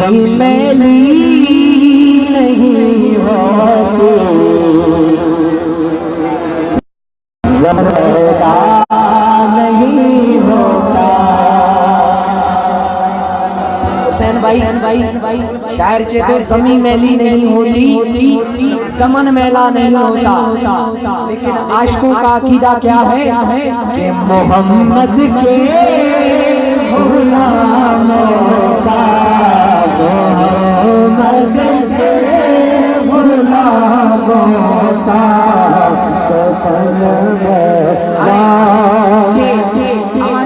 मैली नहीं होती, ज़रदा नहीं होता। हुसैन भाई शायर कहते ज़मीं मैली नहीं होती, ज़मन मैला नहीं होता। लेकिन आशिकों का अकीदा क्या है कि मोहम्मद के गुलामों का, मोहम्मद के गुलामों का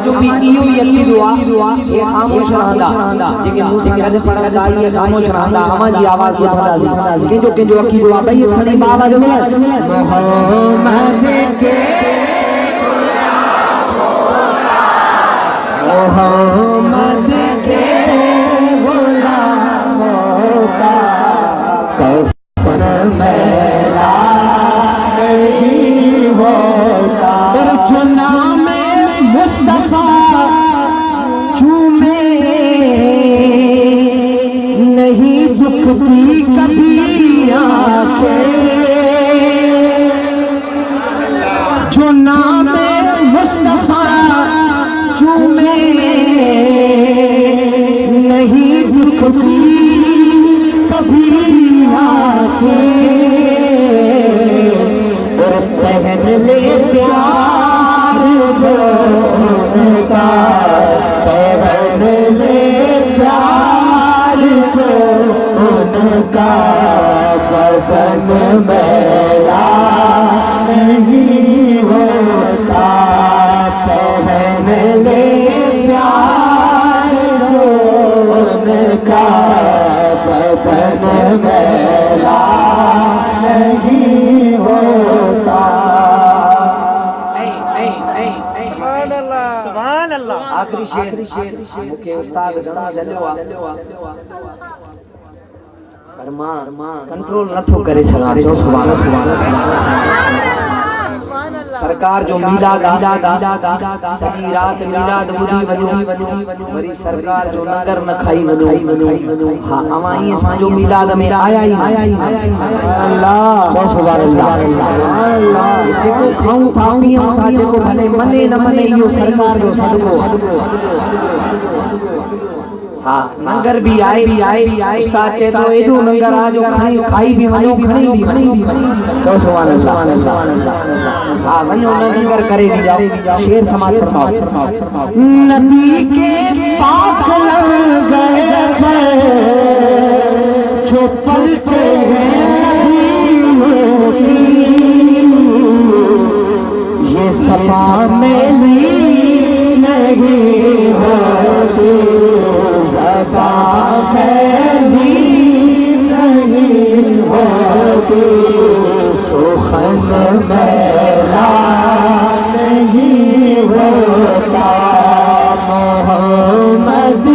जो भी इयो यती दुआ ये खामोश रहंदा, जेके मुंह से कदे पढ़दा ये खामोश रहंदा। हमा जी आवाज ॿुधंदा सी के जो अकी दुआ भई खणी आवाज में मोहम्मद के मोहम्मद के गुलामों का कफन मैला नहीं होता। और जो नाम मुस्तफा चूमे नहीं दुखती कभी आंखें, जो नाम मुस्तफा चूमे नहीं दुखती कभी आंखें। और पहन ले प्यार जो उनका, पहन ले प्यार जो उनका, बदन मैला नहीं होता। पहन ले प्यार जो उनका, बदन मैला नहीं होता। आखिरी शेर मुखे उस्ताद घणो झलियो आ, पर मां कंट्रोल नथो करे सघां। चओ सुभान अल्लाह। सरकार जो मीलाद सॼी रात मीलाद ॿुधी वञो, वरी सरकार जो लंगर न खाई वञो। हा अवां ईअं असांजो मीलाद में आया ई अल्लाह। चओ सुभान अल्लाह। जेको खाऊं था पीऊं था, जेको भले मने न मने, इहो सरकार जो सदको। हाँ लंगर भी आए उस्ताद चए तो एडो लंगर आ जो खाई भी वञो, खणी भी। चओ सुभान अल्लाह। हाँ वञो लंगर करे भी जाओ। शेर समाज फरमाओ। नबी के पाक लंगर जो पलते हैं नबियों की, ये सपा मैली नहीं होती, फैली नहीं होती, सुखन मैला नहीं होता। मोहम्मद